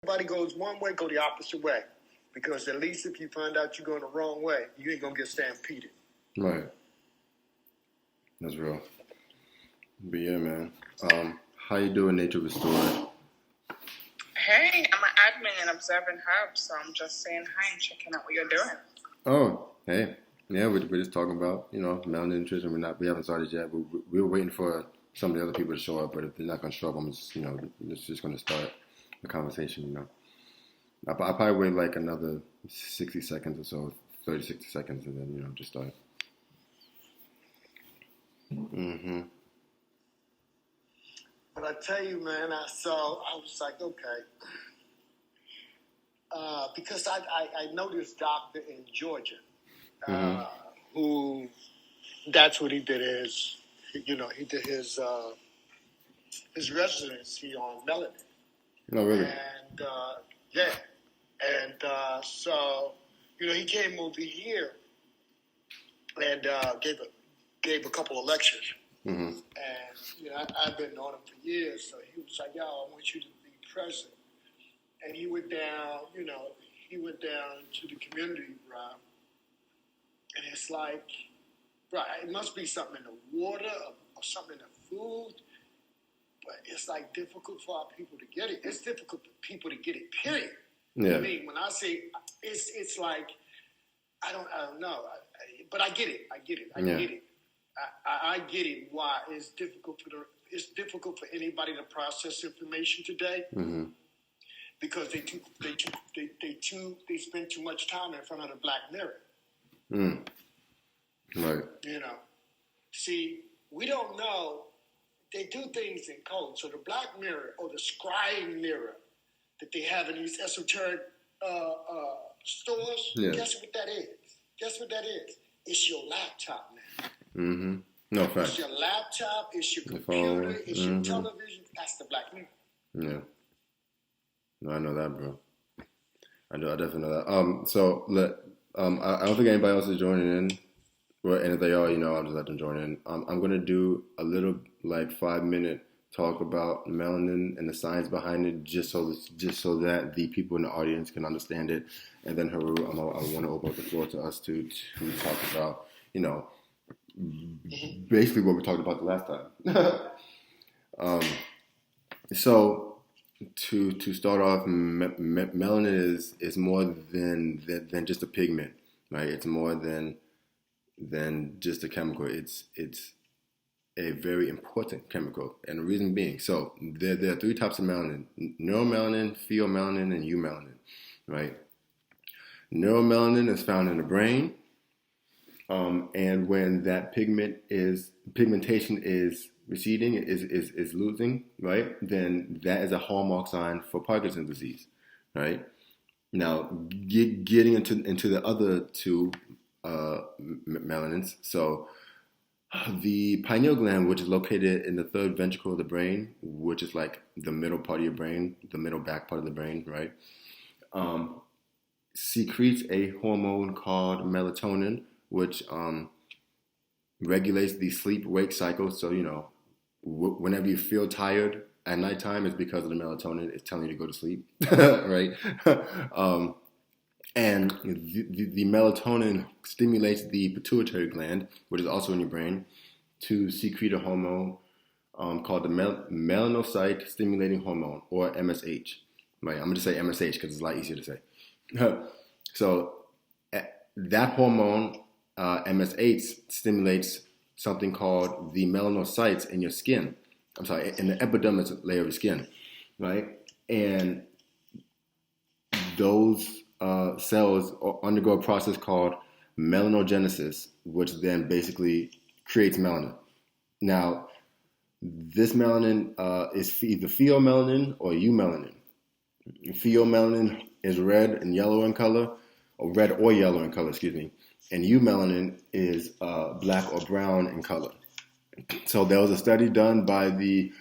Everybody goes one way, go the opposite way. Because at least if you find out you're going the wrong way, you ain't going to get stampeded. Right. That's real. But yeah, man. How you doing, Nature Restored? Hey, I'm an admin and observing Herb, so I'm just saying hi and checking out what you're doing. Oh, hey. Yeah, we're just talking about, melanin nutrition. We haven't started yet. We were waiting for some of the other people to show up, but if they're not going to show up, I'm just, it's just going to start the conversation, I'll probably wait like another 60 seconds or so, 30, 60 seconds, and then, just start. Mm-hmm. But I tell you, man, I was like, okay. Because I know this doctor in Georgia who, that's what he did he did his residency on melanin. Oh, really? And, yeah. And so, he came over here and gave a couple of lectures. Mm-hmm. And, I've been knowing him for years, so he was like, yo, I want you to be present. And he went down, to the community, bro. And it's like, bro, it must be something in the water or something in the food. But it's like difficult for our people to get it. It's difficult for people to get it, period. Yeah. I mean, when I say it's like, I don't know. But I get it. I get it. I get it. Why it's difficult for anybody to process information today. Mm-hmm. Because they spend too much time in front of the black mirror. Mm. Right. See, we don't know. They do things in code. So the black mirror or the scribe mirror that they have in these esoteric stores, guess what that is? It's your laptop now. Mm-hmm. No fact. It's your laptop, it's your computer, it's your television. That's the black mirror. Yeah. No, I know that, bro. I definitely know that. So I don't think anybody else is joining in. Well, and if they are, I'll just let them join in. I'm gonna do a little 5-minute talk about melanin and the science behind it, just so that the people in the audience can understand it. And then Heru, I want to open up the floor to us to talk about, basically what we talked about the last time. So. To start off, melanin is more than just a pigment, right? It's more than just a chemical. It's a very important chemical, and the reason being, so there are 3 types of melanin: neuromelanin, pheomelanin, and eumelanin, right? Neuromelanin is found in the brain, and when that pigmentation is receding, is losing, right? Then that is a hallmark sign for Parkinson's disease, right? Now, getting into the other 2 melanins. So the pineal gland, which is located in the 3rd ventricle of the brain, which is like the middle part of your brain, the middle back part of the brain, right? Secretes a hormone called melatonin, which regulates the sleep-wake cycle. So, whenever you feel tired at nighttime, it's because of the melatonin. It's telling you to go to sleep, right? And the melatonin stimulates the pituitary gland, which is also in your brain, to secrete a hormone called the melanocyte stimulating hormone, or MSH. Right? I'm going to say MSH because it's a lot easier to say. So that hormone, MSH, stimulates something called the melanocytes in your skin. In the epidermis layer of your skin, right? And those cells undergo a process called melanogenesis, which then basically creates melanin. Now, this melanin is either pheomelanin or eumelanin. Pheomelanin is red and yellow in color, or red or yellow in color, and eumelanin is black or brown in color. So there was a study done by the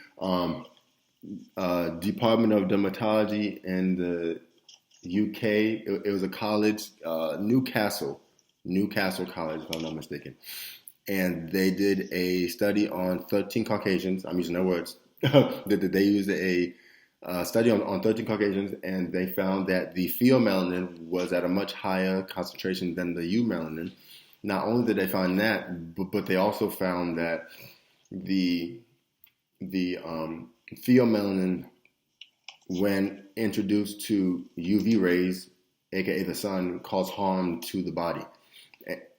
Department of Dermatology in the UK. It was a college, Newcastle College, if I'm not mistaken. And they did a study on 13 Caucasians. I'm using their words. That they used a a study on 13 Caucasians, and they found that the pheomelanin was at a much higher concentration than the eumelanin. Not only did they find that, but they also found that the pheomelanin, when introduced to UV rays, aka the sun, cause harm to the body.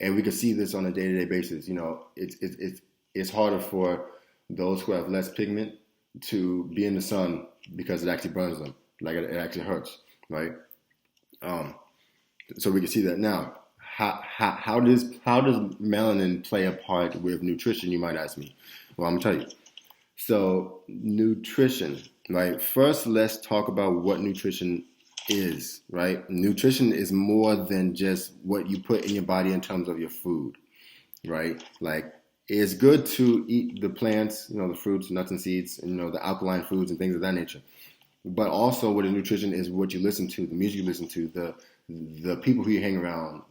And we can see this on a day-to-day basis. You know, it's harder for those who have less pigment to be in the sun because it actually burns them, like it actually hurts, right? So we can see that now. How does melanin play a part with nutrition? You might ask me. Well, I'm gonna tell you. So nutrition, right? First, let's talk about what nutrition is, right? Nutrition is more than just what you put in your body in terms of your food, right? Like, it's good to eat the plants, you know, the fruits, nuts and seeds, and, you know, the alkaline foods and things of that nature. But also what a nutrition is what you listen to, the music you listen to, the people who you hang around,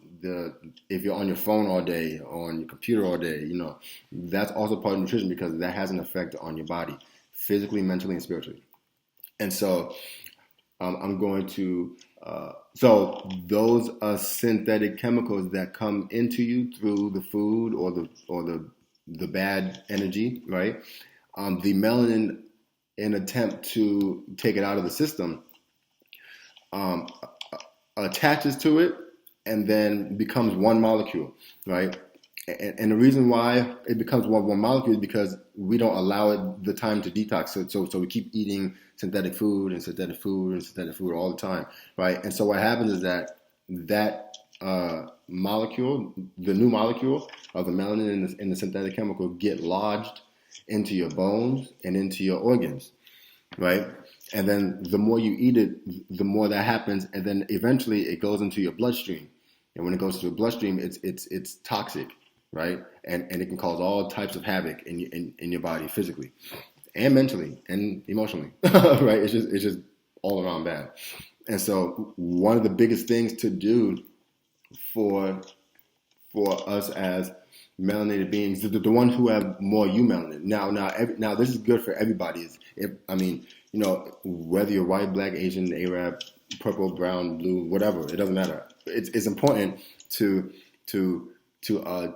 if you're on your phone all day, on your computer all day, you know, that's also part of nutrition because that has an effect on your body, physically, mentally, and spiritually. And so I'm going to, so those are synthetic chemicals that come into you through the food or the bad energy, right? The melanin, in attempt to take it out of the system, attaches to it and then becomes one molecule, right? And the reason why it becomes one molecule is because we don't allow it the time to detox. So we keep eating synthetic food and synthetic food and synthetic food all the time, right? And so what happens is that molecule, the new molecule of the melanin in the synthetic chemical, get lodged into your bones and into your organs, right? And then the more you eat it, the more that happens, and then eventually it goes into your bloodstream. And when it goes to your bloodstream, it's toxic, right? And it can cause all types of havoc in your body, physically and mentally and emotionally, right? It's just all around bad. And so one of the biggest things to do for us as melanated beings, the ones who have more eumelanin. Now this is good for everybody. You know, whether you're white, black, Asian, Arab, purple, brown, blue, whatever, it doesn't matter. It's important to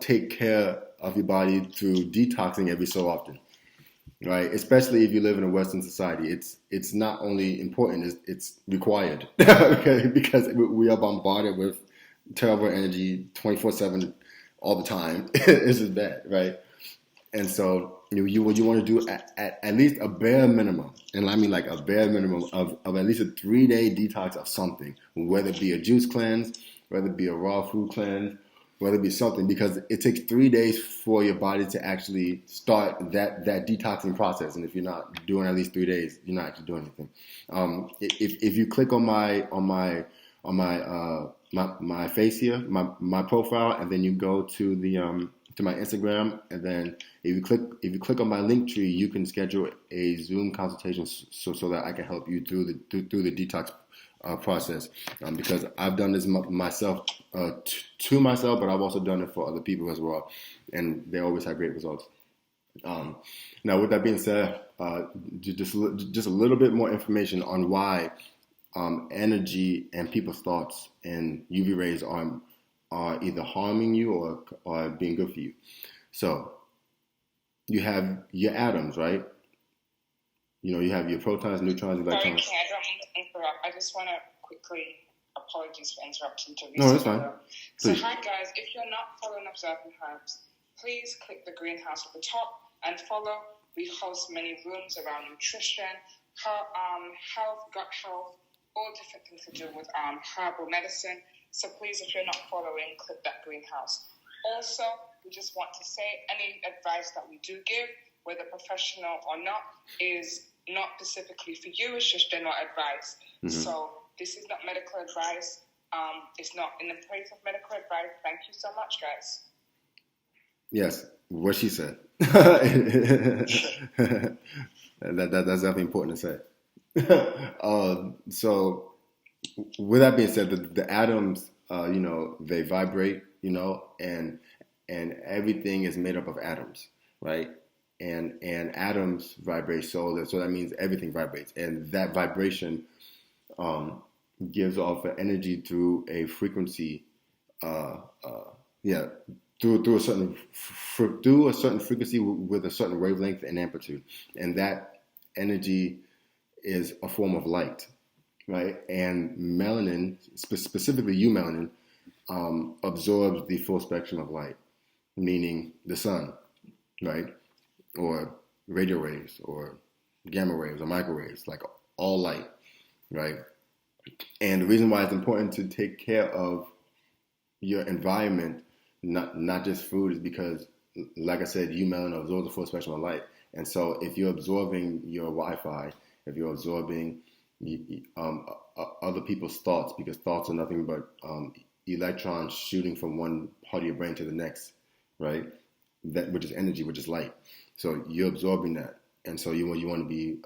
take care of your body through detoxing every so often, right? Especially if you live in a Western society. It's not only important, it's required, okay? Because we are bombarded with terrible energy 24/7 all the time. It's just bad, right? And so you want to do at least a bare minimum, and I mean like a bare minimum of at least a 3-day detox of something, whether it be a juice cleanse, whether it be a raw food cleanse, whether it be something, because it takes 3 days for your body to actually start that detoxing process. And if you're not doing at least 3 days, you're not actually doing anything. If you click on my face here, my profile, and then you go to the to my Instagram, and then if you click on my link tree, you can schedule a Zoom consultation so that I can help you through the detox process, because I've done this myself to myself, but I've also done it for other people as well, and they always have great results. Now, with that being said, just a little bit more information on why energy and people's thoughts and UV rays are either harming you or being good for you. So you have your atoms, right? You know, you have your protons, neutrons, electrons. Sorry, I don't mean to interrupt. I just want to quickly, apologies for interrupting to No, that's fine. So hi guys, if you're not following Observing Herbs, please click the greenhouse at the top and follow. We host many rooms around nutrition, health, gut health, all different things to do with herbal medicine. So please, if you're not following, click that greenhouse. Also, we just want to say any advice that we do give, whether professional or not, is not specifically for you. It's just general advice. Mm-hmm. So this is not medical advice. It's not in the place of medical advice. Thank you so much, guys. Yes, what she said. That's definitely important to say. So with that being said, the atoms, you know, they vibrate, you know, and everything is made up of atoms, right? and atoms vibrate. So that means everything vibrates, and that vibration gives off an energy through a frequency. Yeah, through a certain frequency with a certain wavelength and amplitude, and that energy is a form of light, right? And melanin, specifically melanin, absorbs the full spectrum of light, meaning the sun, right? Or radio waves, or gamma waves, or microwaves, like all light, right? And the reason why it's important to take care of your environment, not just food, is because, like I said, melanin absorbs the full spectrum of light. And so if you're absorbing your Wi-Fi, if you're absorbing other people's thoughts, because thoughts are nothing but electrons shooting from one part of your brain to the next, right? That, which is energy, which is light. So you're absorbing that, and so you want to be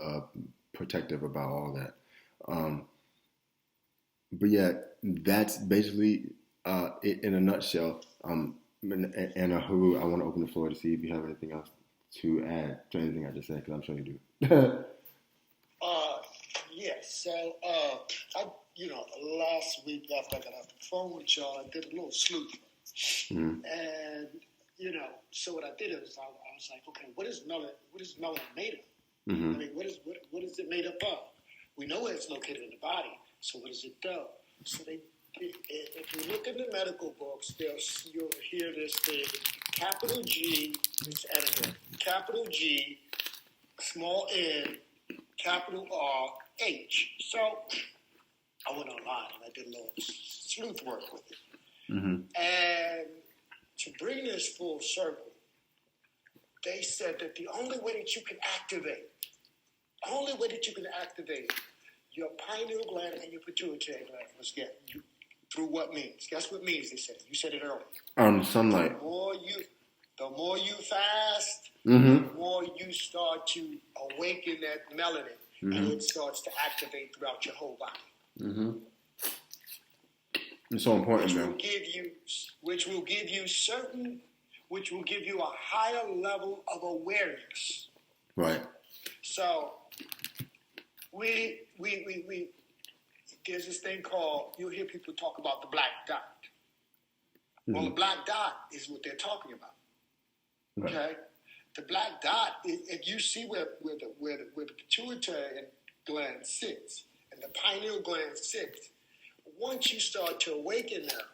protective about all that. But yeah, that's basically it in a nutshell. And Heru, I want to open the floor to see if you have anything else to add to anything I just said, because I'm sure you do. Yes. So, last week after I got off the phone with y'all, I did a little sleuth. Mm-hmm. And, so what I did is I was like, okay, what is melanin made of? Mm-hmm. I mean, what is it made up of? We know it's located in the body, so what does it do? So if you look in the medical books, you'll hear this thing, capital G, it's edited, capital G, small n, capital R, H. So I went online and I did a little sleuth work with it. Mm-hmm. And to bring this full circle, they said that the only way that you can activate your pineal gland and your pituitary gland was through what means? Guess what means, they said. You said it earlier. Sunlight. The more you fast, mm-hmm. the more you start to awaken that melanin, mm-hmm. and it starts to activate throughout your whole body. Mm-hmm. It's so important, man. Which will give you a higher level of awareness. Right. So we there's this thing called, you'll hear people talk about the black dot. Mm-hmm. Well, the black dot is what they're talking about. Right. Okay? The black dot, if you see where the pituitary gland sits and the pineal gland sits, once you start to awaken them,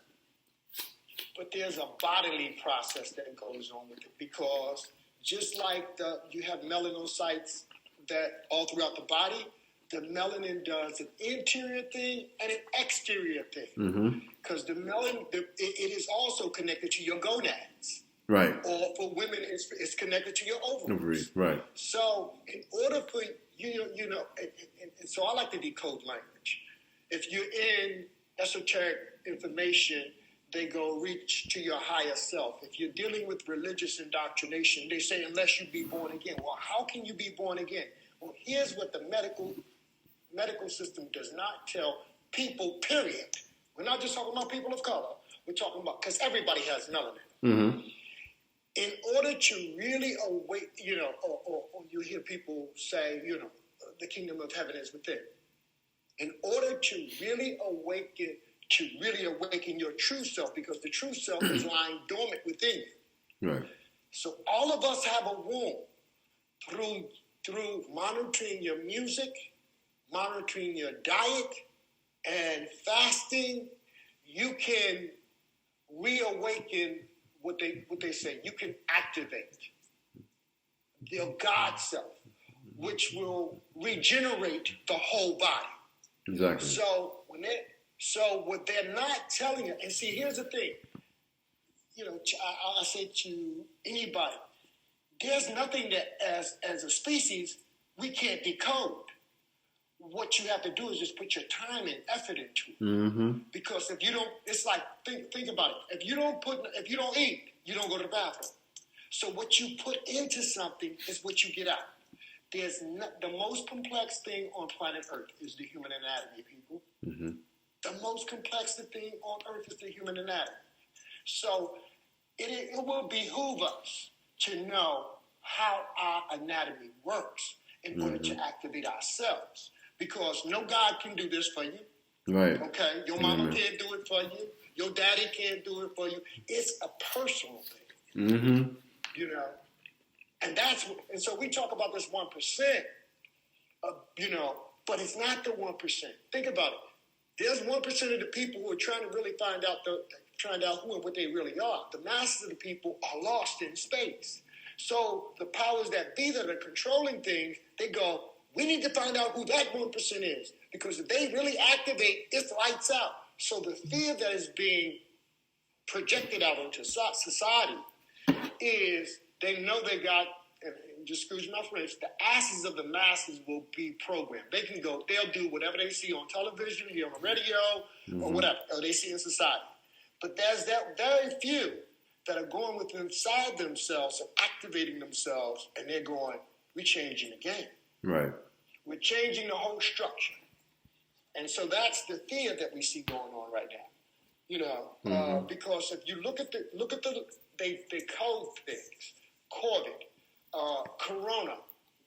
but there's a bodily process that goes on with it, because just like you have melanocytes that all throughout the body, the melanin does an interior thing and an exterior thing. Because the melanin, it is also connected to your gonads. Right. Or for women, it's connected to your ovaries. Right. So in order for, and so I like to decode language. If you're in esoteric information, they go reach to your higher self. If you're dealing with religious indoctrination, they say, unless you be born again. Well, how can you be born again? Well, here's what the medical system does not tell people, period. We're not just talking about people of color. We're talking about, because everybody has melanin. Mm-hmm. In order to really awake, or you hear people say, the kingdom of heaven is within. In order to really awaken your true self, because the true self is lying dormant within you. Right. So all of us have a womb. Through monitoring your music, monitoring your diet, and fasting, you can reawaken what they say. You can activate your God self, which will regenerate the whole body. Exactly. So what they're not telling you, and see, here's the thing. I say to anybody, there's nothing that as a species we can't decode. What you have to do is just put your time and effort into it. Mm-hmm. Because if you don't, it's like, think about it. If you don't eat, you don't go to the bathroom. So what you put into something is what you get out. The most complex thing on planet Earth is the human anatomy, people. Mm-hmm. The most complex thing on Earth is the human anatomy. So it will behoove us to know how our anatomy works in order to activate ourselves. Because no God can do this for you. Right. Okay? Your mama can't do it for you. Your daddy can't do it for you. It's a personal thing. Mm-hmm. You know? And so we talk about this 1%, you know, but it's not the 1%. Think about it. There's 1% of the people who are trying to really find out who and what they really are. The masses of the people are lost in space. So the powers that be that are controlling things, they go, we need to find out who that 1% is. Because if they really activate, it's lights out. So the fear that is being projected out into society is they know they got, and just excuse my French, the asses of the masses will be programmed. They'll do whatever they see on television, hear on the radio, or whatever, or they see in society. But there's that very few that are going within inside themselves and activating themselves, and they're going, we're changing the game. Right. We're changing the whole structure. And so that's the fear that we see going on right now. You know, because if you look at they code things, COVID, Corona.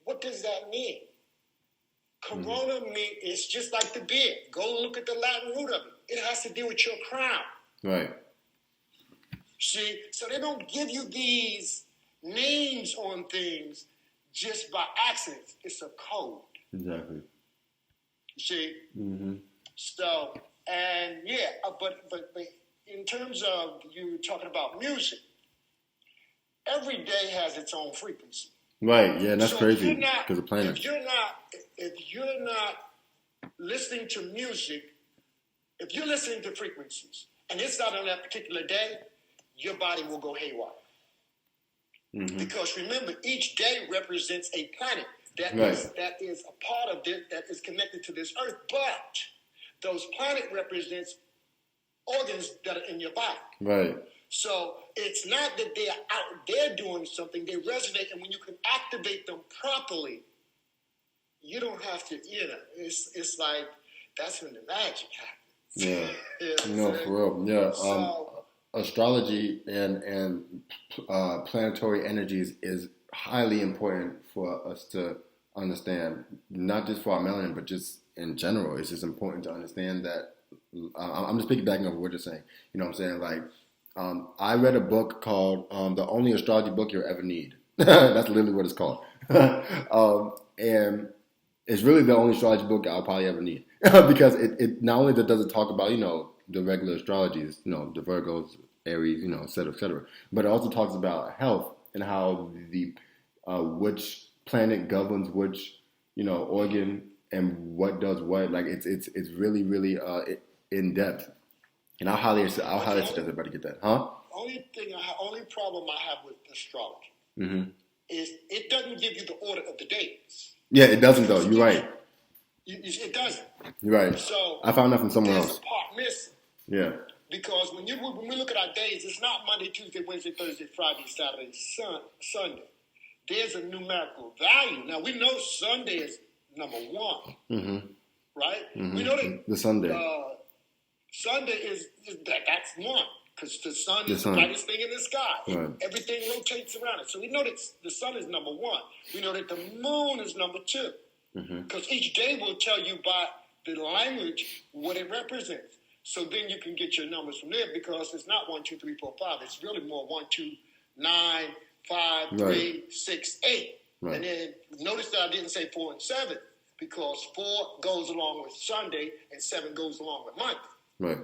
What does that mean? Corona means it's just like the beard. Go look at the Latin root of it. It has to do with your crown. Right. See, so they don't give you these names on things just by accident. It's a code. Exactly. You see? Mm-hmm. So, and yeah, but in terms of you talking about music, every day has its own frequency. Right. Yeah, that's crazy because of planets. If you're not listening to music, if you're listening to frequencies and it's not on that particular day, your body will go haywire. Mm-hmm. Because remember, each day represents a planet that is a part of this, that is connected to this earth. But those planet represents organs that are in your body. Right. So it's not that they're out there doing something. They resonate, and when you can activate them properly, you don't have to, it's like that's when the magic happens. Yeah. No, for real. Yeah. So, astrology and planetary energies is highly important for us to understand, not just for our melanin, but just in general. It's just important to understand that. I'm just piggybacking off what you're saying. You know what I'm saying? Like, I read a book called The Only Astrology Book You'll Ever Need. That's literally what it's called. And it's really the only astrology book I'll probably ever need. Because it not only does it talk about, the regular astrologies, the Virgos, Aries, et cetera, but it also talks about health and how the which planet governs which, organ and what does what. Like it's really, really in depth. And I'll highly suggest everybody get that. Huh? Only problem I have with astrology is it doesn't give you the order of the days. Yeah, it doesn't though. You're right. It doesn't. You're right. So I found that from someone else. There's a part missing. Yeah. Because when we look at our days, it's not Monday, Tuesday, Wednesday, Thursday, Friday, Saturday, Sunday. There's a numerical value. Now we know Sunday is number one, right? Mm-hmm. We know that the Sunday. Sunday is that's one because the sun is the brightest thing in the sky. Right. Everything rotates around it. So we know that the sun is number one. We know that the moon is number two because each day will tell you by the language what it represents. So then you can get your numbers from there because it's not 1, 2, 3, 4, 5. It's really more 1, 2, 9, 5, 3, 6, 8. Right. And then notice that I didn't say 4 and 7 because 4 goes along with Sunday and 7 goes along with Monday. Right.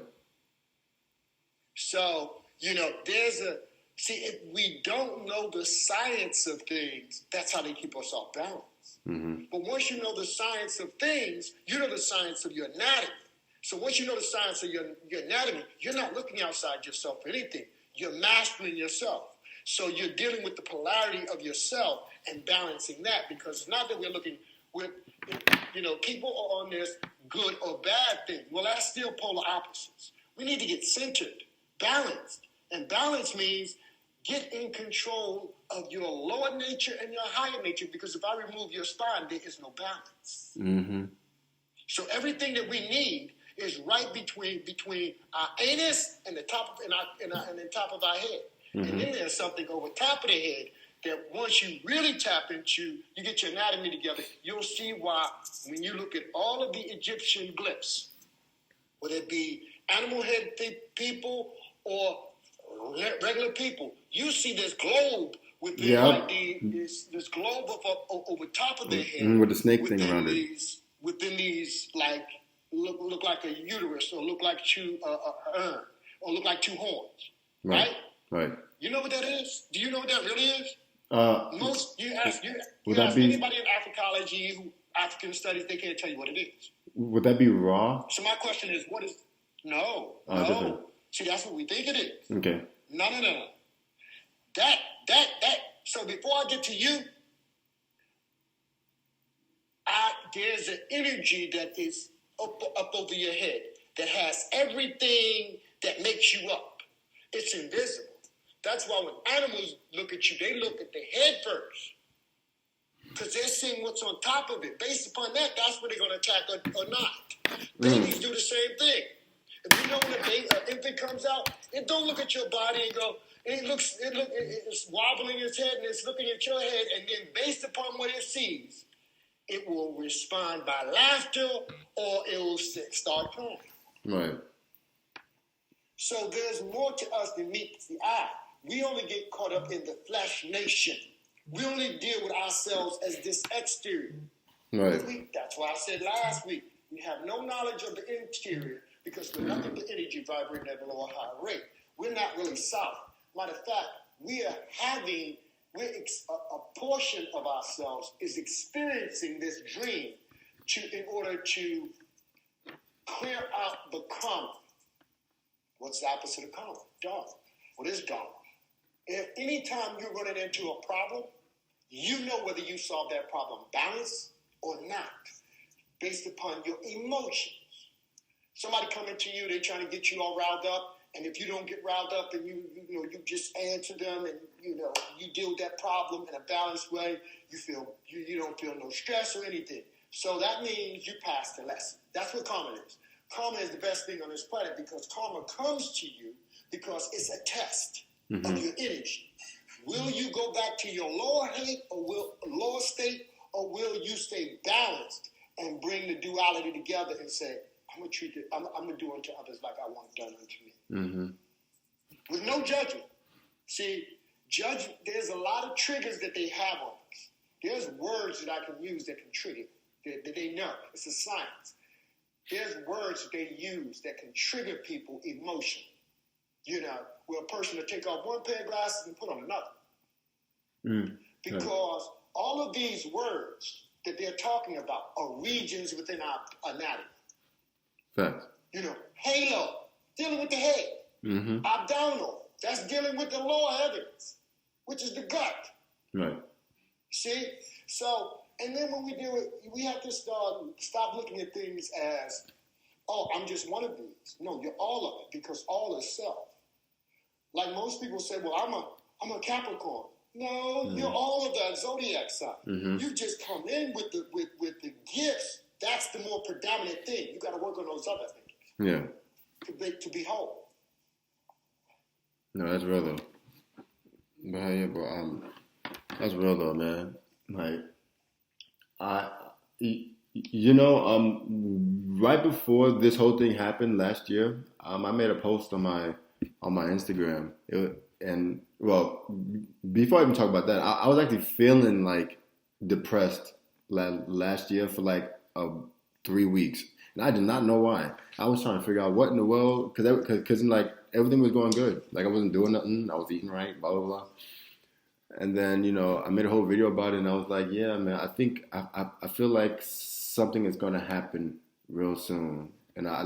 So, if we don't know the science of things, that's how they keep us off balance. Mm-hmm. But once you know the science of things, you know the science of your anatomy. So once you know the science of your anatomy, you're not looking outside yourself for anything. You're mastering yourself. So you're dealing with the polarity of yourself and balancing that because it's not that we're looking with, people are on this good or bad thing. Well, that's still polar opposites. We need to get centered, balanced. And balance means get in control of your lower nature and your higher nature because if I remove your spine, there is no balance. Mm-hmm. So everything that we need is right between our anus and the top of the top of our head. Mm-hmm. And then there's something over top of the head that once you really tap into, you get your anatomy together, you'll see why when you look at all of the Egyptian glyphs, whether it be animal head people or regular people, you see this globe within like this globe over top of their head with the snake thing around it. Within these like look like a uterus or look like two urn or look like two horns, right? Right. You know what that is? Do you know what that really is? You ask anybody in Africology, African studies, they can't tell you what it is. Would that be raw? So my question is, what is? No. Different. See, that's what we think it is. Okay. No. That. So before I get to you, there's an energy that is up over your head that has everything that makes you up. It's invisible. That's why when animals look at you, they look at the head first. Because they're seeing what's on top of it. Based upon that, that's what they're going to attack or not. Babies do the same thing. If you know when an infant comes out, it don't look at your body and go, it's wobbling its head and it's looking at your head, and then based upon what it sees, it will respond by laughter or it will start crying. Right. So there's more to us than meets the eye. We only get caught up in the flesh nation. We only deal with ourselves as this exterior. Right. That's why I said last week, we have no knowledge of the interior because we're nothing but energy vibrating at a lower high rate. We're not really solid. Matter of fact, a portion of ourselves is experiencing this dream in order to clear out the karma. What's the opposite of karma? Dharma. What is dharma? If any time you're running into a problem, you know whether you solve that problem balanced or not, based upon your emotions. Somebody coming to you, they're trying to get you all riled up, and if you don't get riled up and you just answer them and you deal with that problem in a balanced way, you don't feel no stress or anything. So that means you passed the lesson. That's what karma is. Karma is the best thing on this planet because karma comes to you because it's a test of your energy. Will you go back to your lower state, or will you stay balanced and bring the duality together and say, I'm gonna do unto others like I want done unto me. Mm-hmm. With no judgment. See, there's a lot of triggers that they have on us. There's words that I can use that can trigger, that they know. It's a science. There's words that they use that can trigger people emotionally. Where a person will take off one pair of glasses and put on another. Because all of these words that they're talking about are regions within our anatomy. Facts. Halo, dealing with the head. Abdominal, that's dealing with the lower heavens, which is the gut. Right. See? So, and then when we do it, we have to stop looking at things as, oh, I'm just one of these. No, you're all of it because all is self. Like most people say, well, I'm a Capricorn. No, you're all of that zodiac sign. You just come in with the gifts. That's the more predominant thing. You got to work on those other things. Yeah. To be whole. No, that's real though. But yeah, bro, that's real though, man. Like, right before this whole thing happened last year, I made a post on my Instagram. Before I even talk about that, I was actually feeling like depressed last year for like 3 weeks, and I did not know why. I was trying to figure out what in the world, because like everything was going good, like I wasn't doing nothing, I was eating right, blah blah blah. And then I made a whole video about it, and I was like, yeah, man, I think I feel like something is gonna happen real soon, and I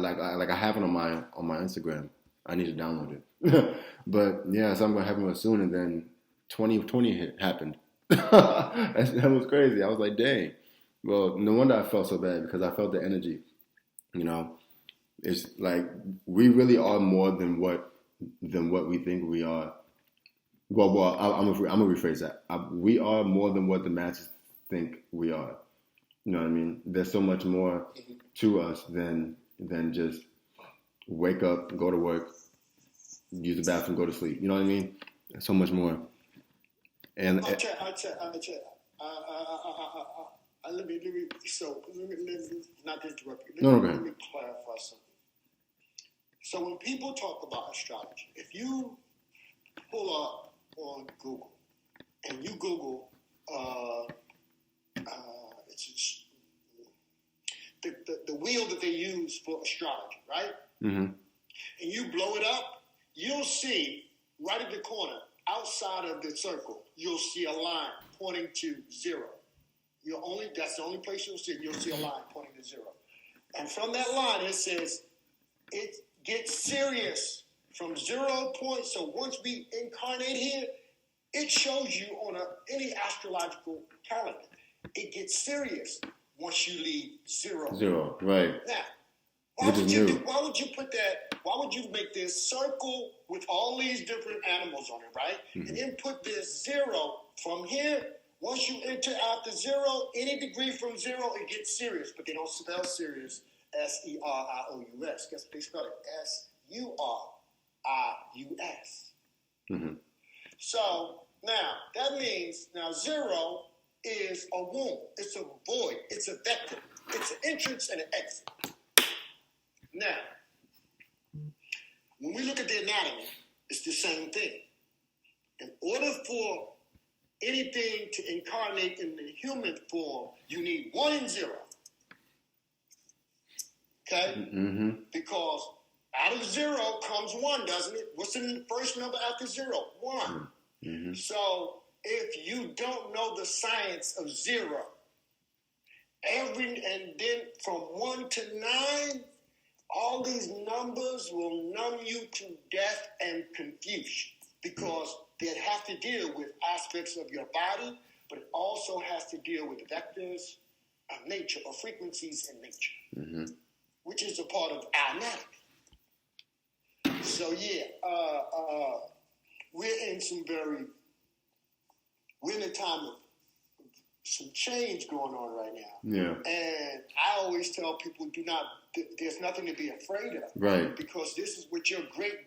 have it on my Instagram. I need to download it. But yeah, something gonna happen real soon, and then 2020 happened. That was crazy. I was like, dang. Well, no wonder I felt so bad, because I felt the energy. It's like we really are more than what we think we are. Well, I'm gonna rephrase that. We are more than what the masses think we are. You know what I mean? There's so much more to us than just wake up, go to work, use the bathroom, go to sleep. You know what I mean? There's so much more. And I'll tell you. Let me, not to interrupt you. Let me clarify something. So when people talk about astrology, if you pull up on Google and you Google, the wheel that they use for astrology, right? Mm-hmm. And you blow it up, you'll see right at the corner, outside of the circle, you'll see a line pointing to 0. That's the only place you'll see it. You'll see a line pointing to 0. And from that line, it says, it gets serious from 0 point. So once we incarnate here, it shows you on any astrological calendar. It gets serious once you leave 0. 0, right. Now, why would you put that? Why would you make this circle with all these different animals on it, right? Mm-hmm. And then put this 0 from here. Once you enter after 0, any degree from 0, it gets serious. But they don't spell serious S-E-R-I-O-U-S. Guess what they spell it? S-U-R-I-U-S. Mm-hmm. So now that means 0 is a womb. It's a void. It's a vector. It's an entrance and an exit. Now, when we look at the anatomy, it's the same thing. In order for anything to incarnate in the human form, you need 1 and 0. Okay? Mm-hmm. Because out of 0 comes 1, doesn't it? What's the first number after 0? 1. Mm-hmm. So if you don't know the science of 0, and then from 1 to 9, all these numbers will numb you to death and confusion, because they have to deal with aspects of your body, but it also has to deal with vectors of nature or frequencies in nature, mm-hmm. which is a part of our anatomy. So we're in a time of some change going on right now. Yeah. And I always tell people, there's nothing to be afraid of. Right. Because this is what your great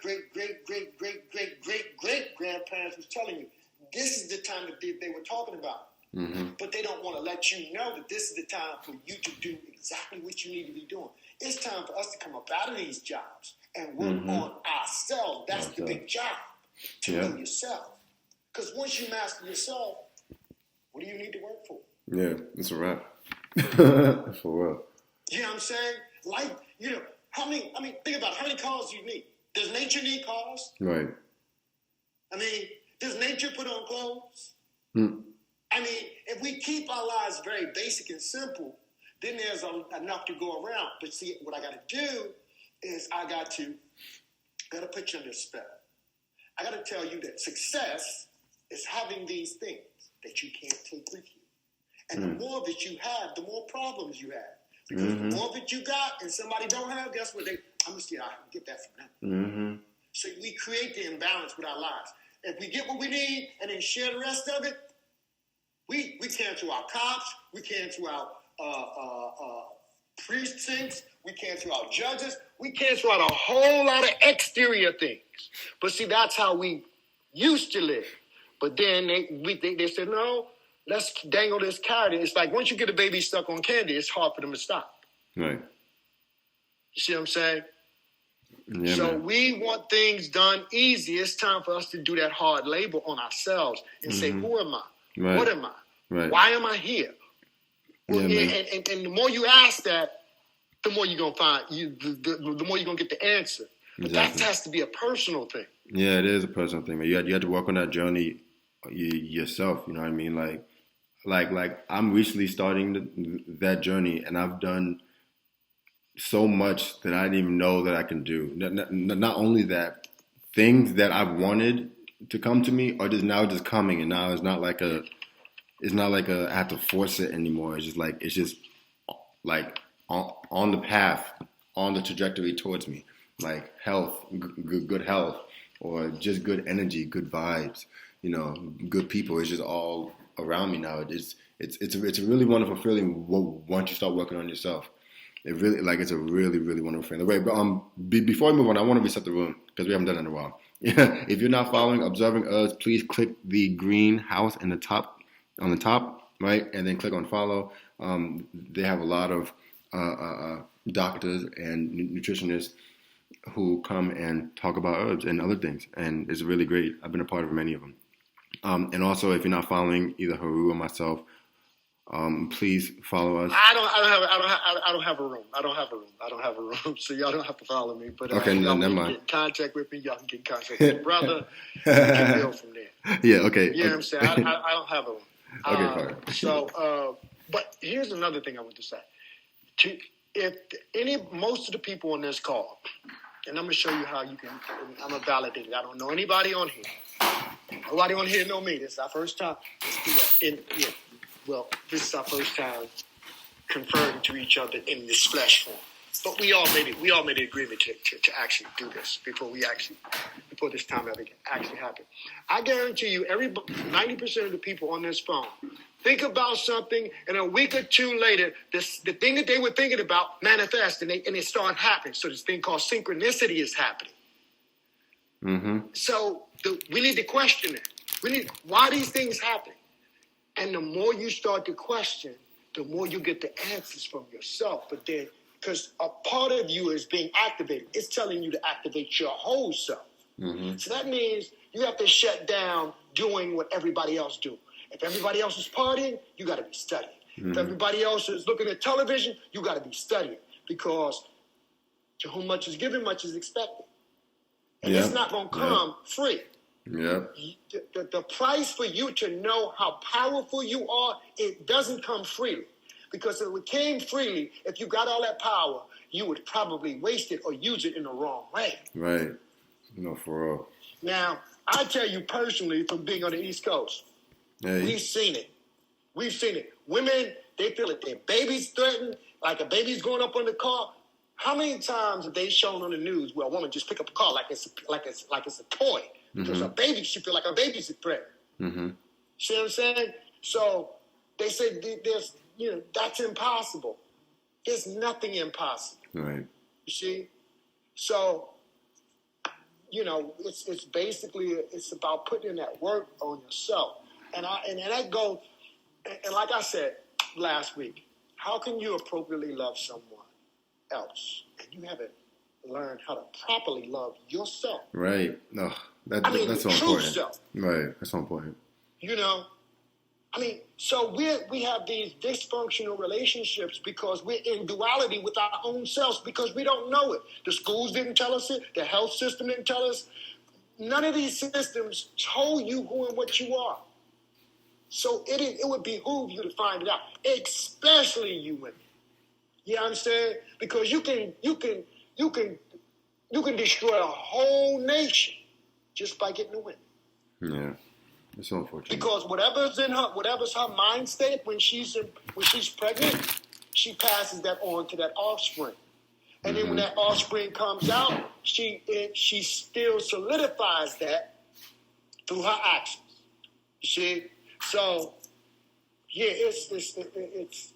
grandparents was telling you. This is the time that they were talking about. Mm-hmm. But they don't want to let you know that this is the time for you to do exactly what you need to be doing. It's time for us to come up out of these jobs and work mm-hmm. on ourselves. That's the big job, to know yourself. Because once you master yourself, what do you need to work for? Yeah, it's a wrap. For real. You know what I'm saying? Like, think about it. How many cars do you need? Does nature need cars? Right. Does nature put on clothes? Hmm. If we keep our lives very basic and simple, then there's enough to go around. But see, what I got to do is I got to put you under a spell. I got to tell you that success is having these things that you can't take with you. And the more that you have, the more problems you have. Because the more that you got and somebody don't have, guess what? I'm going to see I can get that from them. Mm-hmm. So we create the imbalance with our lives. If we get what we need and then share the rest of it, we cancel our cops, we cancel our precincts, we cancel our judges, we cancel out a whole lot of exterior things. But see, that's how we used to live. But then they said, no, let's dangle this carrot. It's like once you get a baby stuck on candy, it's hard for them to stop. Right. You see what I'm saying? Yeah, so man. We want things done easy. It's time for us to do that hard labor on ourselves and say, who am I? Right. What am I? Right. Why am I here? Yeah, and the more you ask that, the more you're going to find, the more you're going to get the answer. But exactly. that has to be a personal thing. Yeah, it is a personal thing. You have to work on that journey yourself. You know what I mean? Like I'm recently starting that journey, and I've done so much that I didn't even know that I can do. Not only that, things that I've wanted to come to me are just coming, and now it's not like I have to force it anymore. It's just on the path, on the trajectory towards me, like health, good health, or just good energy, good vibes, good people. It's just all around me now. It's a really wonderful feeling once you start working on yourself. It really, it's a really, really wonderful feeling. Wait, but before we move on, I want to reset the room because we haven't done it in a while. If you're not following Observing Herbs, please click the green house on the top, right, and then click on follow. They have a lot of doctors and nutritionists who come and talk about herbs and other things, and it's really great. I've been a part of many of them. And also, if you're not following either Heru or myself, please follow us. I don't have a room. I don't have a room. So y'all don't have to follow me. But okay, y'all never can mind. get in contact with me. Y'all can get in contact with your brother. We can build from there. Yeah. Okay. You know what I'm saying? I don't have a room. Okay. Fine. So, but here's another thing I want to say. Most of the people on this call, and I'm gonna show you how you can. I'm gonna validate it. I don't know anybody on here. Nobody on here know me. This is our first time. This is our first time conferring to each other in this flesh form. But we all made it. We all made an agreement to actually do this before this time ever actually happened. I guarantee you, 90% of the people on this phone think about something, and a week or two later, the thing that they were thinking about manifests, and it started happening. So this thing called synchronicity is happening. Mm-hmm. So we need to question it. Why these things happen. And the more you start to question, the more you get the answers from yourself. But then, because a part of you is being activated, it's telling you to activate your whole self. Mm-hmm. So that means you have to shut down doing what everybody else do. If everybody else is partying, you got to be studying. Mm-hmm. If everybody else is looking at television, you got to be studying. Because to whom much is given, much is expected. And it's not going to come free. Yeah. The price for you to know how powerful you are, it doesn't come freely. Because if it came freely, if you got all that power, you would probably waste it or use it in the wrong way. Right. No, for real. Now, I tell you personally, from being on the East Coast, we've seen it. Women, they feel it. Their baby's threatened, like a baby's going up on the car. How many times have they shown on the news where a woman just pick up a car like it's a toy? Because a baby, she feel like a baby's a threat. Mm-hmm. See what I'm saying? So they say that's impossible. There's nothing impossible. Right. You see? So, it's basically, it's about putting in that work on yourself. And that goes, and like I said last week, how can you appropriately love someone else and you haven't learned how to properly love yourself? Right. No, that's so important. Self. Right. That's so important. So we have these dysfunctional relationships because we're in duality with our own selves because we don't know it. The schools didn't tell us it. The health system didn't tell us. None of these systems told you who and what you are. So it would behoove you to find it out, especially you women. You know what I'm saying? Because you can destroy a whole nation just by getting a win. Yeah. It's so unfortunate. Because whatever's her mind state when she's pregnant, she passes that on to that offspring. And then when that offspring comes out, she still solidifies that through her actions. You see? So it's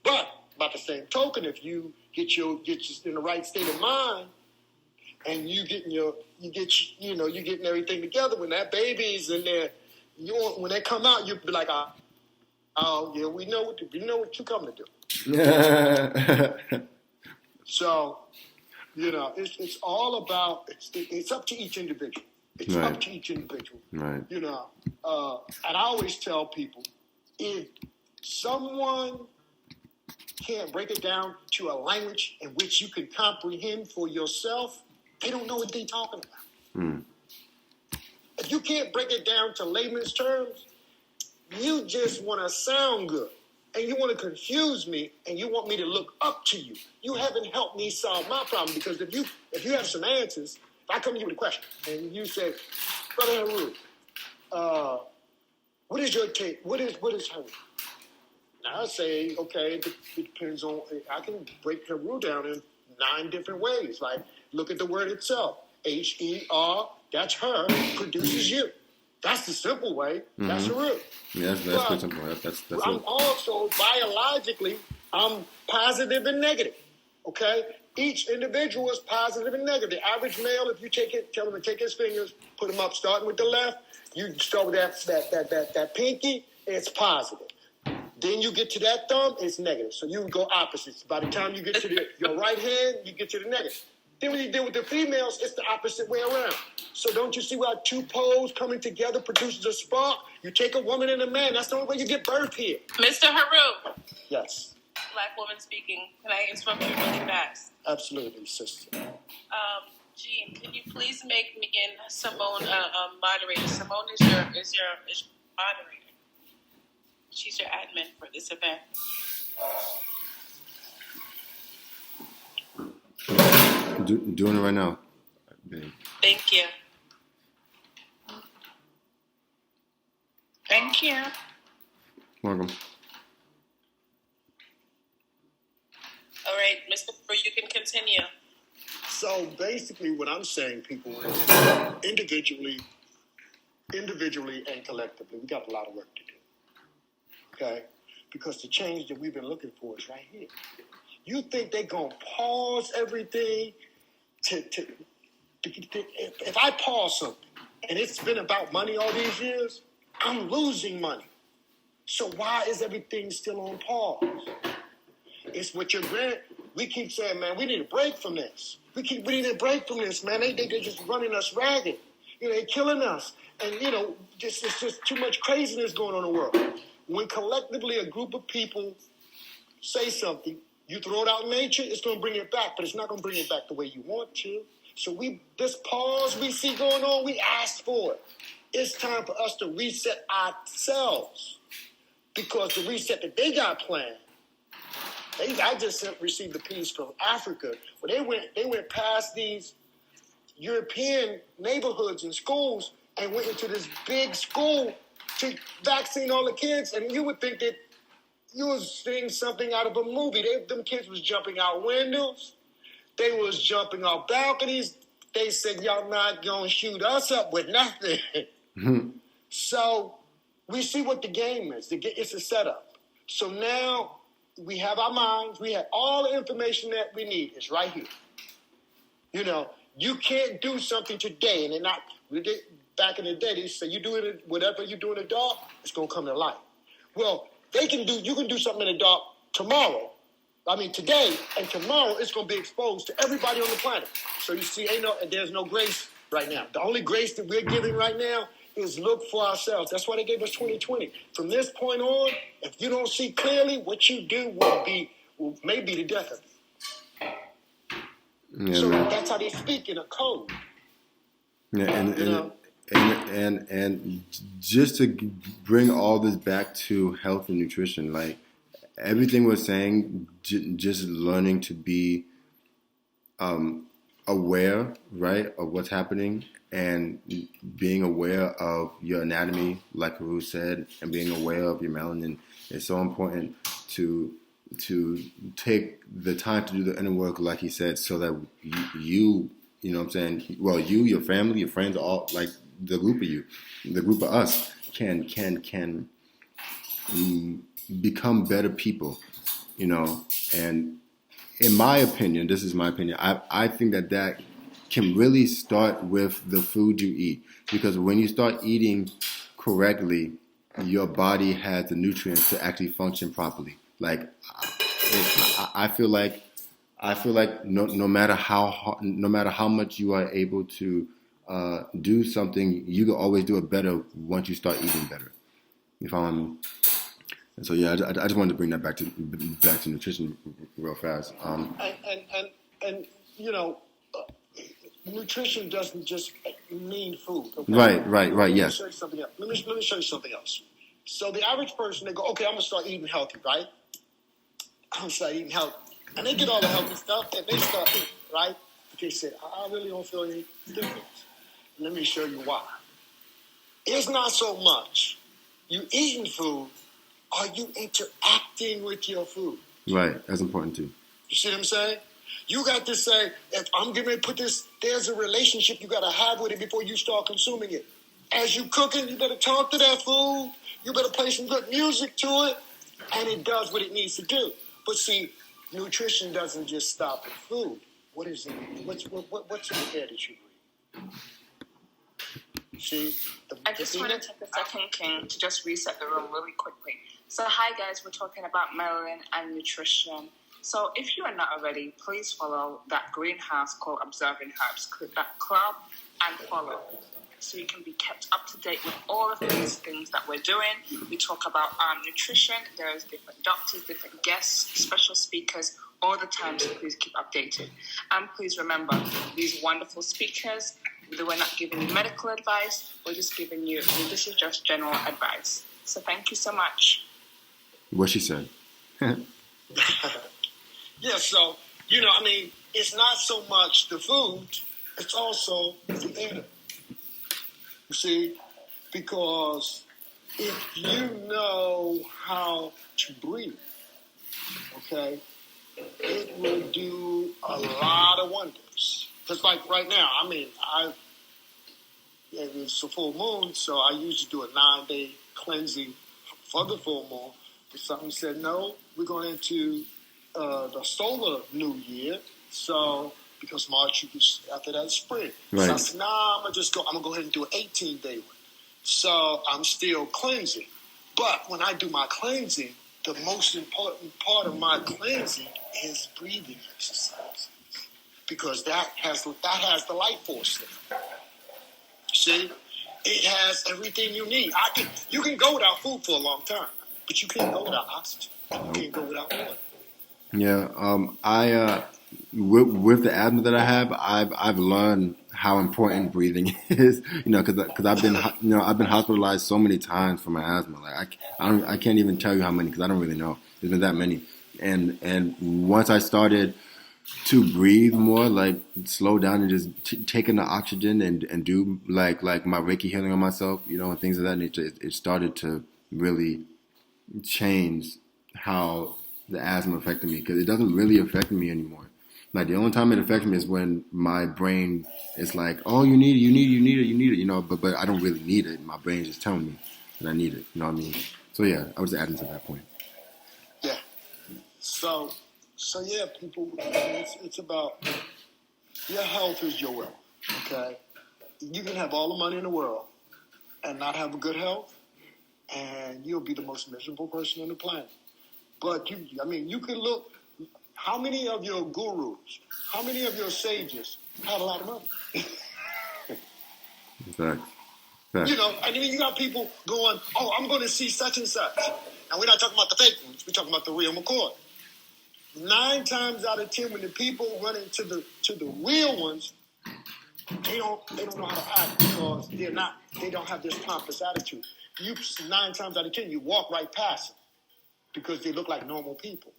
but by the same token, if you get in the right state of mind and you getting everything together, when that baby's in there, when they come out, you'll be like, oh yeah, we know what you come to do. So, it's all about it's up to each individual. It's up to each individual. Right. And I always tell people, if someone can't break it down to a language in which you can comprehend for yourself, they don't know what they're talking about. If you can't break it down to layman's terms, you just want to sound good. And you want to confuse me, and you want me to look up to you. You haven't helped me solve my problem, because if you have some answers, if I come to you with a question, and you say, Brother Heru, what is your take? What is Heru? Now I say, okay, it depends on, I can break Heru down in 9 different ways. Like, look at the word itself. H-E-R, that's her, produces you. That's the simple way. That's Heru. Yeah, that's pretty simple. That's I'm it. also, biologically, I'm positive and negative. Okay? Each individual is positive and negative. The average male, if you tell him to take his fingers, put them up, starting with the left. You start with that pinky, it's positive. Then you get to that thumb, it's negative. So you go opposites. By the time you get to your right hand, you get to the negative. Then when you deal with the females, it's the opposite way around. So don't you see why two poles coming together produces a spark? You take a woman and a man. That's the only way you get birth here. Mr. Heru. Yes. Black woman speaking. Can I interrupt you really fast? Absolutely, sister. Jean, can you please make me and Simone moderator? Simone is your moderator. She's your admin for this event. Doing it right now. Thank you. Thank you. Welcome. All right, Mr. Heru, you can continue. So basically what I'm saying, people, is individually and collectively, we got a lot of work to do. Okay? Because the change that we've been looking for is right here. You think they're going to pause everything if I pause something and it's been about money all these years, I'm losing money. So why is everything still on pause? It's what we keep saying, man, we need a break from this. We need a break from this, man. They're just running us ragged. They're killing us. And, it's just too much craziness going on in the world. When collectively a group of people say something, you throw it out in nature, it's going to bring it back, but it's not going to bring it back the way you want to. So this pause we see going on, we asked for it. It's time for us to reset ourselves because the reset that they got planned, I just received a piece from Africa where they went past these European neighborhoods and schools and went into this big school to vaccine all the kids, and you would think that you was seeing something out of a movie. Them kids was jumping out windows. They was jumping off balconies. They said, y'all not going to shoot us up with nothing. So we see what the game is. It's a setup. So now we have our minds. We have all the information that we need. It's right here. You can't do something today. And back in the day, they say, whatever you do in the dark, it's going to come to light. Well, you can do something in the dark today, and tomorrow it's going to be exposed to everybody on the planet. So you see, there's no grace right now. The only grace that we're giving right now is look for ourselves. That's why they gave us 2020. From this point on, if you don't see clearly, what you do may be the death of you. Yeah, so that's how they speak in a code. Yeah, and just to bring all this back to health and nutrition, like everything we're saying, just learning to be aware, right, of what's happening and being aware of your anatomy, like Heru said, and being aware of your melanin is so important to take the time to do the inner work, like he said, so that you know what I'm saying? Well, you, your family, your friends, all like the group of us can become better people, and in my opinion, this is my opinion, I think that can really start with the food you eat, because when you start eating correctly, your body has the nutrients to actually function properly. Like, I feel like no matter how much you are able to do something, you can always do it better once you start eating better. You follow me? And so I just wanted to bring that back to nutrition real fast. Nutrition doesn't just mean food. Okay? Right. Yes. Let me show you something else. So the average person, they go, okay, I'm gonna start eating healthy, right? I'm gonna start eating healthy, and they get all the healthy stuff, and they start eating, right? But they say, I really don't feel any difference. Let me show you why. It's not so much you eating food, are you interacting with your food? Right, that's important too. You see what I'm saying? You got to say, if I'm going to put this, there's a relationship you got to have with it before you start consuming it. As you cooking, you better talk to that food. You better play some good music to it, and it does what it needs to do. But see, nutrition doesn't just stop at food. What is it? What's in the air that you breathe? See, I just want to take a second, King, to just reset the room really quickly. So, hi guys, we're talking about melanin and nutrition. So, if you are not already, please follow that greenhouse called Observing Herbs. Click that club and follow, so you can be kept up to date with all of these things that we're doing. We talk about nutrition. There's different doctors, different guests, special speakers all the time, so please keep updated. And please remember, these wonderful speakers, we're not giving you medical advice, we're just giving you, this is just general advice. So thank you so much. What she said. Yeah, so, it's not so much the food, it's also the air. You see, because if you know how to breathe, okay, it will do a lot of wonders. Just like right now, it's a full moon, so I usually do a 9-day cleansing for the full moon. But something said, no, we're going into the solar new year, so because March after that is spring. Right. So I said, I'm gonna go ahead and do an 18-day one. So I'm still cleansing. But when I do my cleansing, the most important part of my cleansing is breathing exercises. Because that has the life force there. See? It has everything you need. You can go without food for a long time, but you can't go without oxygen. You can't go without water. Yeah, with the asthma that I have, I've learned how important breathing is. Because I've been hospitalized so many times for my asthma. Like I can't even tell you how many, because I don't really know. There's been that many. And once I started to breathe more, like slow down and just take in the oxygen and do like my Reiki healing on myself, and things of that nature, it started to really change how the asthma affected me, because it doesn't really affect me anymore. Like the only time it affects me is when my brain is like, oh, you need it, but I don't really need it. My brain is just telling me that I need it. You know what I mean? So yeah, I was adding to that point. Yeah. So yeah, people, it's about your health is your wealth. Okay, you can have all the money in the world and not have a good health, and you'll be the most miserable person on the planet. But you can look. How many of your gurus, how many of your sages had a lot of money? Exactly. You got people going, oh, I'm going to see such and such. And we're not talking about the fake ones. We're talking about the real McCoy. 9 times out of 10, when the people run into the real ones, they don't know how to act, because they don't have this pompous attitude. 9 times out of 10, you walk right past them because they look like normal people.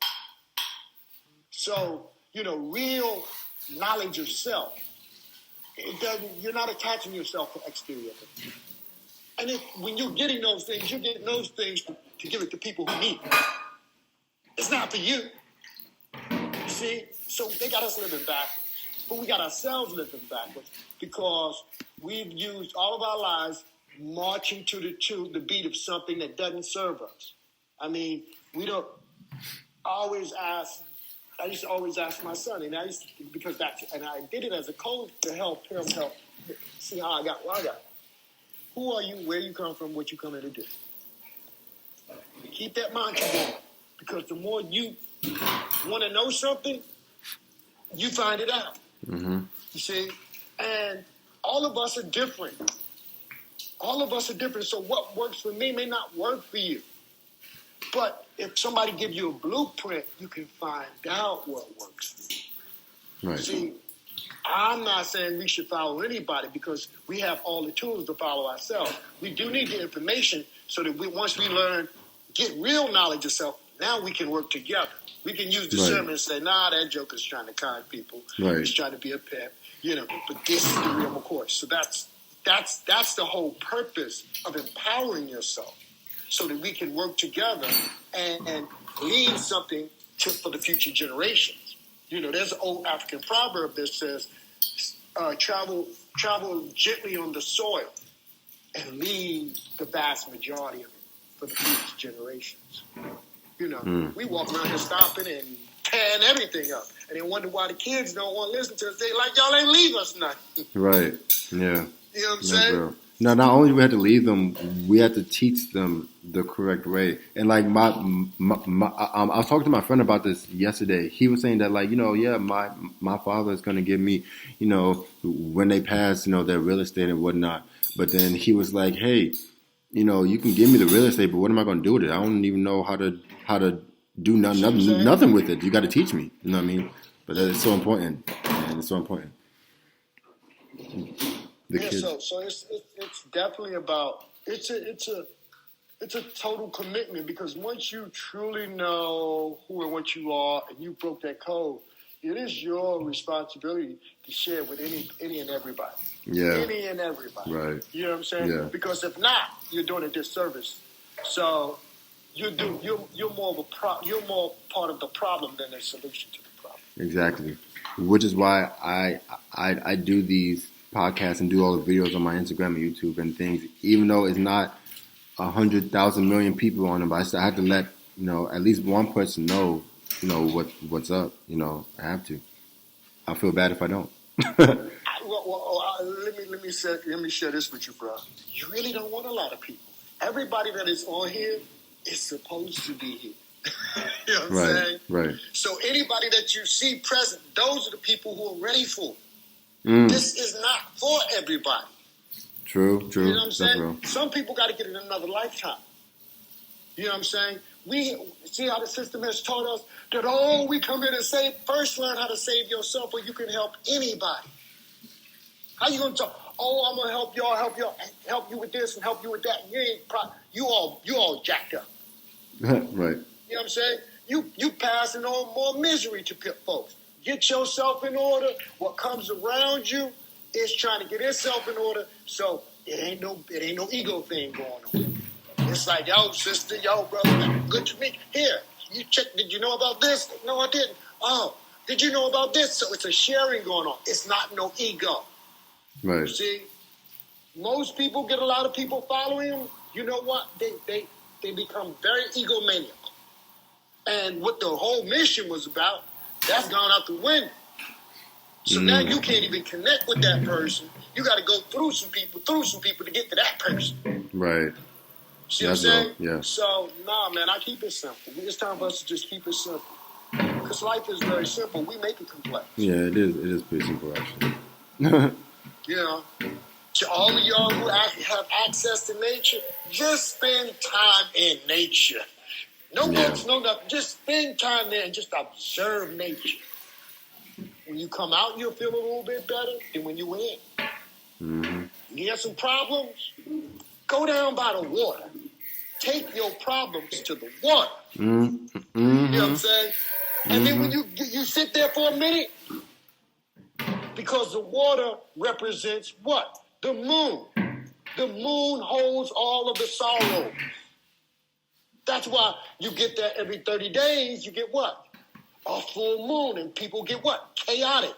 So, real knowledge of self, you're not attaching yourself to exterior things. And when you're getting those things, you're getting those things to give it to people who need it. It's not for you. You see? So they got us living backwards. But we got ourselves living backwards because we've used all of our lives marching to the beat of something that doesn't serve us. We don't always ask. I used to always ask my son, and I did it as a coach to help him see how I got what I got. Who are you? Where you come from? What you come here to do? Keep that mantra going, because the more you want to know something, you find it out. Mm-hmm. You see, and all of us are different. All of us are different. So what works for me may not work for you. But if somebody gives you a blueprint, you can find out what works for you. Right. See, I'm not saying we should follow anybody, because we have all the tools to follow ourselves. We do need the information so that once we learn, get real knowledge of self, now we can work together. We can use discernment and say, nah, that joker's trying to con people. Right. He's trying to be a pimp. But this is the real McCoy. So that's the whole purpose of empowering yourself, so that we can work together and leave something for the future generations. There's an old African proverb that says, travel gently on the soil and leave the vast majority of it for the future generations. We walk around here stopping and tearing everything up. And they wonder why the kids don't want to listen to us. They like, y'all ain't leave us nothing. Right. Yeah. You know what I'm saying? Bro. Now, not only we had to leave them, we had to teach them the correct way. And like I was talking to my friend about this yesterday. He was saying that like, yeah, my father is going to give me, when they pass, their real estate and whatnot. But then he was like, hey, you can give me the real estate, but what am I going to do with it? I don't even know how to do nothing with it. You got to teach me. You know what I mean? But it's so important, and it's so important. So it's definitely about it's a total commitment, because once you truly know who and what you are and you broke that code, it is your responsibility to share with any and everybody. Yeah. Any and everybody. Right. You know what I'm saying? Yeah. Because if not, you're doing a disservice. So you're more part of the problem than the solution to the problem. Exactly. Which is why I do these podcasts and do all the videos on my Instagram and YouTube and things, even though it's not 100,000 million people on them, but I have to let at least one person know what's up. I have to. I feel bad if I don't. Let me share this with you, bro. You really don't want a lot of people. Everybody that is on here is supposed to be here. You know what I'm saying? Right. So anybody that you see present, those are the people who are ready for it. This is not for everybody. True. You know what I'm saying? Some people got to get it in another lifetime. You know what I'm saying? We see how the system has taught us that, we come here to save. First, learn how to save yourself, or you can help anybody. How you gonna talk? I'm gonna help help you with this and help you with that. And you all jacked up. Right. You know what I'm saying? You passing on more misery to folks. Get yourself in order. What comes around you is trying to get itself in order. So it ain't no ego thing going on. It's like, yo, sister, yo, brother, good to meet. Here, you check. Did you know about this? No, I didn't. Oh, did you know about this? So it's a sharing going on. It's not no ego. Right. See, most people get a lot of people following them. You know what? They become very egomaniacal. And what the whole mission was about, that's gone out the window. So now you can't even connect with that person. You got to go through some people to get to that person. Right. See what I'm saying? Yeah. So, man, I keep it simple. It's time for us to just keep it simple. Because life is very simple. We make it complex. Yeah, it is. It is pretty simple, actually. To all of y'all who have access to nature, just spend time in nature. No books, no nothing. Just spend time there and just observe nature. When you come out, you'll feel a little bit better than when you in. Mm-hmm. You have some problems? Go down by the water. Take your problems to the water. Mm-hmm. You know what I'm saying? And then when you sit there for a minute, because the water represents what? The moon. The moon holds all of the sorrows. That's why you get that every 30 days, you get what? A full moon, and people get what? Chaotic.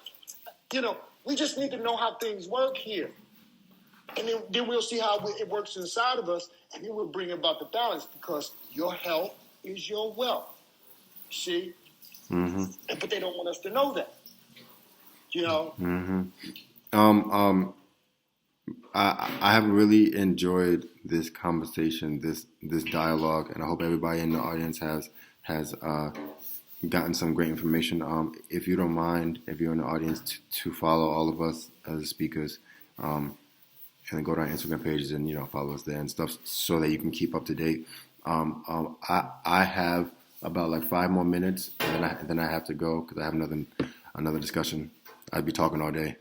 We just need to know how things work here. And then we'll see how it works inside of us, and then we'll bring about the balance, because your health is your wealth. See? Mm-hmm. But they don't want us to know that. Mm-hmm. I have really enjoyed this conversation, this dialogue, and I hope everybody in the audience has gotten some great information. If you don't mind, if you're in the audience, to follow all of us as speakers, and then go to our Instagram pages and follow us there and stuff, so that you can keep up to date. I have about like 5 more minutes, and then I have to go because I have another discussion. I'd be talking all day.